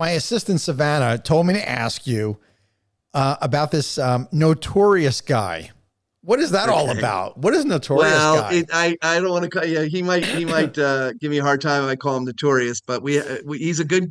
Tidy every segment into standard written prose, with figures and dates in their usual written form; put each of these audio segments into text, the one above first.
My assistant Savannah told me to ask you about this notorious guy. What is that all Okay. about? What is notorious Well, guy? I don't want to call. Yeah, he might give me a hard time if I call him notorious, but he's a good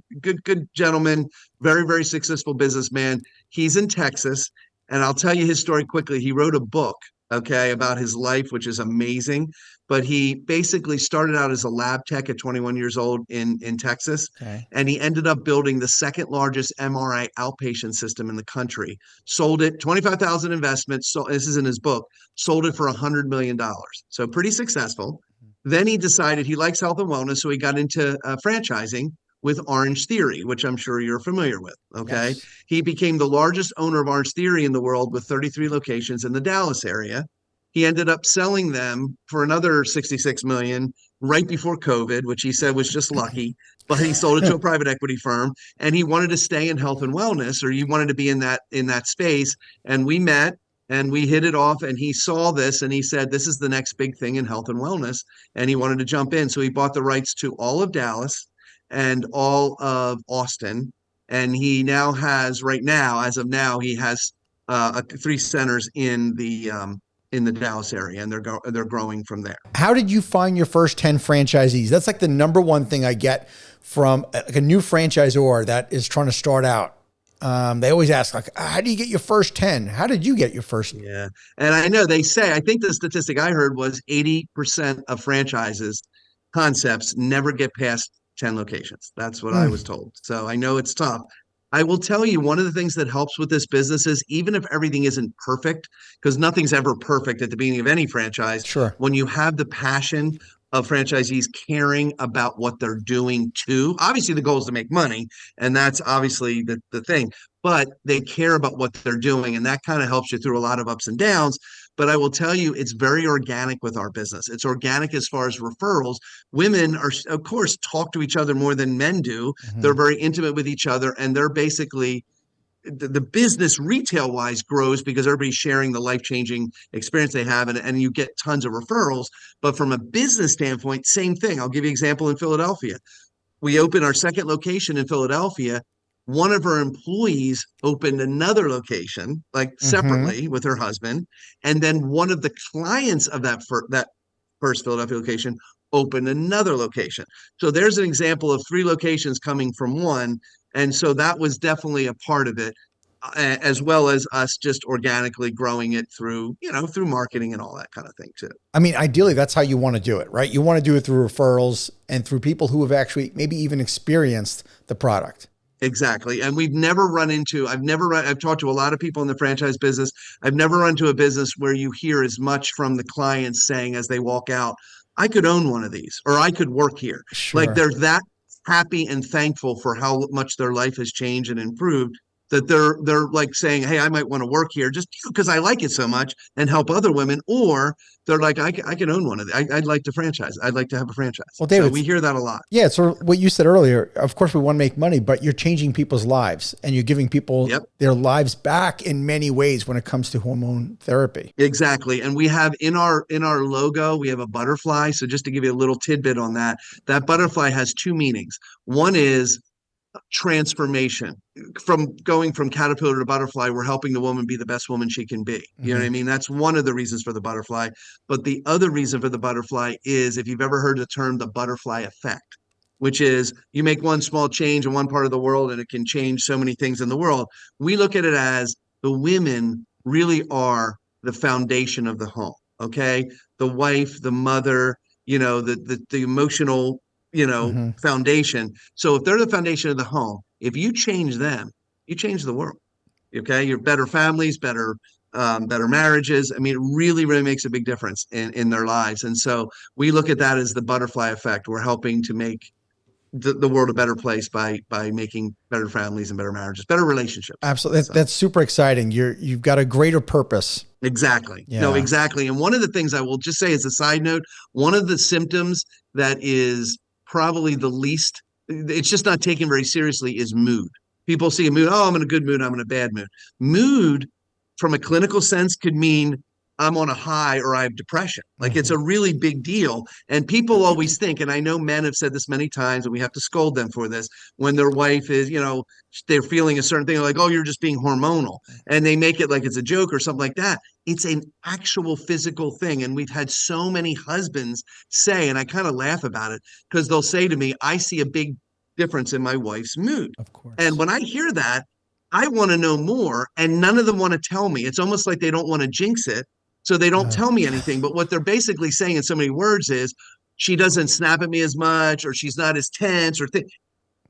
gentleman, very successful businessman. He's in Texas, and I'll tell you his story quickly. He wrote a book, okay, about his life, which is amazing. But he basically started out as a lab tech at 21 years old in Texas, Okay. and he ended up building the second largest MRI outpatient system in the country. Sold it, 25,000 investments. So this is in his book, sold it for $100 million. So pretty successful. Then he decided he likes health and wellness, so he got into franchising with Orange Theory, which I'm sure you're familiar with. Okay. Yes. He became the largest owner of Orange Theory in the world with 33 locations in the Dallas area. He ended up selling them for another 66 million right before COVID, which he said was just lucky. But he sold it to a private equity firm, and he wanted to stay in health and wellness, or he wanted to be in that space. And we met and we hit it off, and he saw this and he said, this is the next big thing in health and wellness. And he wanted to jump in. So he bought the rights to all of Dallas and all of Austin. And he now has, right now, as of now, he has three centers in the Dallas area, and they're growing from there. How did you find your first 10 franchisees? That's like the number one thing I get from like a new franchisor that is trying to start out. They always ask, like, how do you get your first 10? How did you get your first? Yeah. And I know they say, I think the statistic I heard was 80% of franchises concepts never get past 10 locations. That's what I Mm, was told. So I know it's tough. I will tell you, one of the things that helps with this business is, even if everything isn't perfect, because nothing's ever perfect at the beginning of any franchise, sure. when you have the passion of franchisees caring about what they're doing too, obviously the goal is to make money, and that's obviously the thing, but they care about what they're doing, and that kind of helps you through a lot of ups and downs. But I will tell you, it's very organic with our business. It's organic as far as referrals. Women are, of course, talk to each other more than men do. Hmm. They're very intimate with each other, and they're basically, the business retail wise grows because everybody's sharing the life changing experience they have, and you get tons of referrals. But from a business standpoint, same thing. I'll give you an example in Philadelphia. We opened our second location in Philadelphia. One of her employees opened another location, like Hmm. separately with her husband, and then one of the clients of that first Philadelphia location opened another location. So there's an example of three locations coming from one, and so that was definitely a part of it, as well as us just organically growing it through, through marketing and all that kind of thing too. I mean, ideally, that's how you want to do it, right? You want to do it through referrals and through people who have actually maybe even experienced the product. Exactly. And I've talked to a lot of people in the franchise business. I've never run to a business where you hear as much from the clients saying as they walk out, I could own one of these, or I could work here. Like, Sure. they're that happy and thankful for how much their life has changed and improved, that they're like saying, hey, I might want to work here just because I like it so much and help other women. Or they're like, I can own one of these. I'd like to franchise. I'd like to have a franchise. Well, So David, we hear that a lot. yeah, it's sort of what you said earlier. Of course, we want to make money, but you're changing people's lives and you're giving people Yep. their lives back in many ways when it comes to hormone therapy. Exactly. And we have in our logo, we have a butterfly. So just to give you a little tidbit on that, that butterfly has two meanings. One is transformation. From going from caterpillar to butterfly, we're helping the woman be the best woman she can be. You know what I Hmm. mean? That's one of the reasons for the butterfly. But the other reason for the butterfly is, if you've ever heard the term the butterfly effect, which is, you make one small change in one part of the world and it can change so many things in the world. We look at it as, the women really are the foundation of the home. Okay. The wife, the mother, the emotional, Hmm. foundation. So if they're the foundation of the home, if you change them, you change the world. Okay. You're better families, better marriages. I mean, it really, really makes a big difference in their lives. And so we look at that as the butterfly effect. We're helping to make the world a better place by making better families and better marriages, better relationships. Absolutely. So That's super exciting. You've got a greater purpose. exactly. No, Yeah. exactly. And one of the things I will just say as a side note, one of the symptoms that is probably the least, it's just not taken very seriously, is mood. People see a mood, oh, I'm in a good mood, I'm in a bad mood. Mood, from a clinical sense, could mean I'm on a high or I have depression. Like it's a really big deal. And people always think, and I know men have said this many times, and we have to scold them for this, when their wife is, they're feeling a certain thing, like, oh, you're just being hormonal. And they make it like it's a joke or something like that. It's an actual physical thing. And we've had so many husbands say, and I kind of laugh about it, because they'll say to me, I see a big difference in my wife's mood. Of course. And when I hear that, I want to know more, and none of them want to tell me. It's almost like they don't want to jinx it, so they don't tell me anything. But what they're basically saying in so many words is, she doesn't snap at me as much, or she's not as tense, or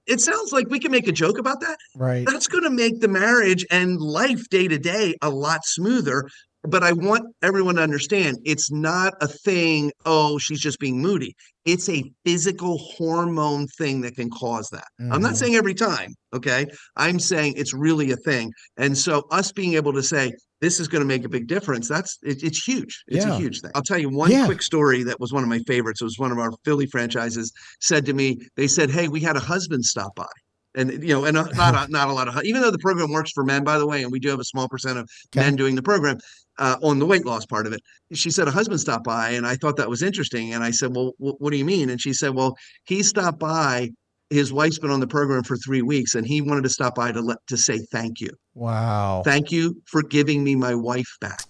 it sounds like we can make a joke about that. Right. That's going to make the marriage and life day to day a lot smoother. But I want everyone to understand, it's not a thing, oh, she's just being moody. It's a physical hormone thing that can cause that. I'm not saying every time, okay? I'm saying it's really a thing. And so us being able to say, this is going to make a big difference, it's huge. It's a huge thing. I'll tell you one quick story that was one of my favorites. It was one of our Philly franchises said to me, they said, hey, we had a husband stop by. And, and not a lot of, even though the program works for men, by the way, and we do have a small percent of men doing the program, on the weight loss part of it. She said a husband stopped by, and I thought that was interesting. And I said, well, what do you mean? And she said, well, he stopped by. His wife's been on the program for 3 weeks, and he wanted to stop by to say thank you. Wow. Thank you for giving me my wife back.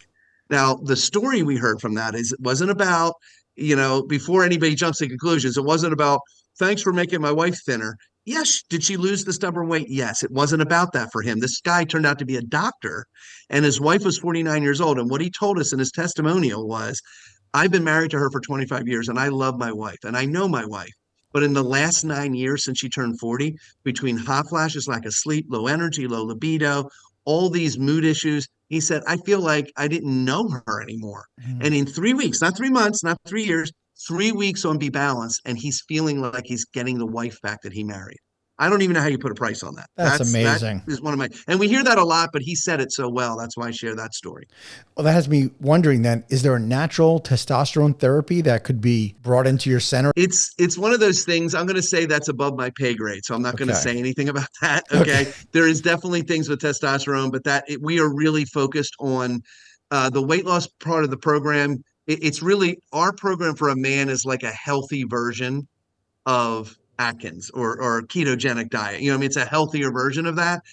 Now, the story we heard from that is it wasn't about, before anybody jumps to conclusions, it wasn't about, thanks for making my wife thinner. Yes. Did she lose the stubborn weight? Yes. It wasn't about that for him. This guy turned out to be a doctor, and his wife was 49 years old. And what he told us in his testimonial was, I've been married to her for 25 years, and I love my wife, and I know my wife. But in the last 9 years since she turned 40, between hot flashes, lack of sleep, low energy, low libido, all these mood issues, he said, I feel like I didn't know her anymore. And in 3 weeks, not 3 months, not 3 years, 3 weeks on BeBalanced, and he's feeling like he's getting the wife back that he married. I don't even know how you put a price on that. That's amazing. That is one of my, and we hear that a lot, but he said it so well. That's why I share that story. Well, that has me wondering then, is there a natural testosterone therapy that could be brought into your center? It's one of those things. I'm going to say that's above my pay grade, so I'm not going to say anything about that. Okay. There is definitely things with testosterone, but we are really focused on the weight loss part of the program. It's really, our program for a man is like a healthy version of Atkins or ketogenic diet. It's a healthier version of that.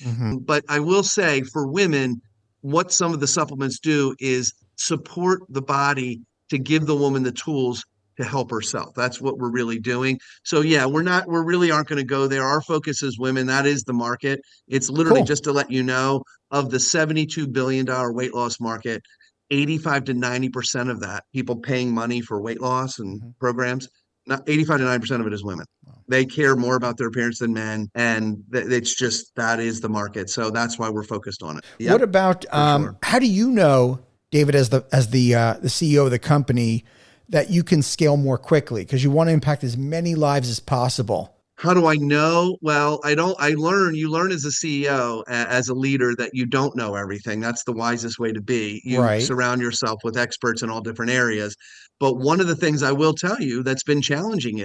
But I will say for women, what some of the supplements do is support the body to give the woman the tools to help herself. That's what we're really doing. So yeah, we really aren't going to go there. Our focus is women. That is the market. It's literally just to let you know, of the $72 billion weight loss market, 85 to 90% of that, people paying money for weight loss and programs, not 85 to 90% of it is women. They care more about their appearance than men, and it's just, that is the market. So that's why we're focused on it. Yep, what about how do you know, David, as the CEO of the company, that you can scale more quickly because you want to impact as many lives as possible? How do I know? Well, you learn as a CEO, as a leader, that you don't know everything. That's the wisest way to be. You surround yourself with experts in all different areas. But one of the things I will tell you that's been challenging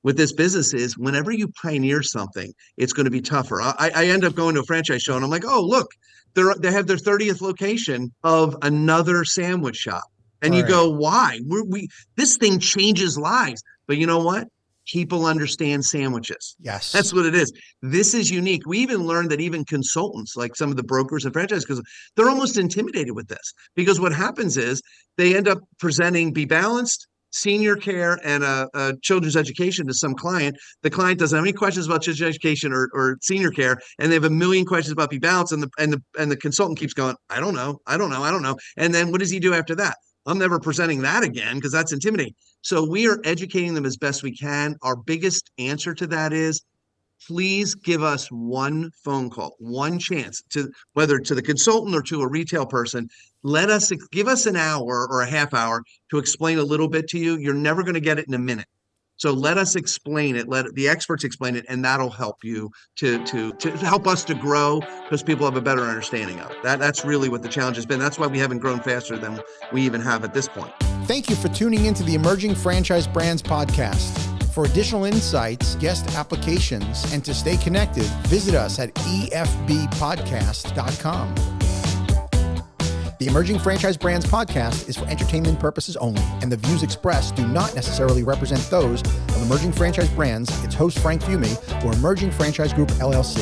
with this business is whenever you pioneer something, it's going to be tougher. I end up going to a franchise show and I'm like, oh, look, they have their 30th location of another sandwich shop. And you go, why? This thing changes lives. But you know what? People understand sandwiches. Yes. That's what it is. This is unique. We even learned that even consultants, like some of the brokers and franchise, because they're almost intimidated with this. Because what happens is they end up presenting BeBalanced, senior care, and a children's education to some client. The client doesn't have any questions about children's education or senior care, and they have a million questions about BeBalanced, and the consultant keeps going, I don't know. And then what does he do after that? I'm never presenting that again because that's intimidating. So we are educating them as best we can. Our biggest answer to that is, please give us one phone call, one chance, to whether to the consultant or to a retail person. Give us an hour or a half hour to explain a little bit to you. You're never going to get it in a minute. So let us explain it. Let the experts explain it, and that'll help you to help us to grow, because people have a better understanding of it. That's really what the challenge has been. That's why we haven't grown faster than we even have at this point. Thank you for tuning into the Emerging Franchise Brands podcast. For additional insights, guest applications, and to stay connected, visit us at efbpodcast.com. The The Emerging Franchise Brands podcast is for entertainment purposes only, and the views expressed do not necessarily represent those of Emerging Franchise Brands, its host Frank Fumey, or Emerging Franchise Group LLC.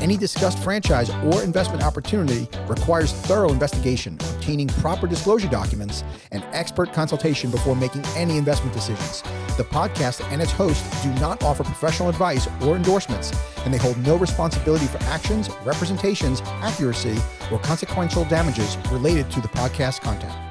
Any discussed franchise or investment opportunity requires thorough investigation, obtaining proper disclosure documents, and expert consultation before making any investment decisions. The podcast and its host do not offer professional advice or endorsements, and they hold no responsibility for actions, representations, accuracy, or consequential damages related to the podcast content.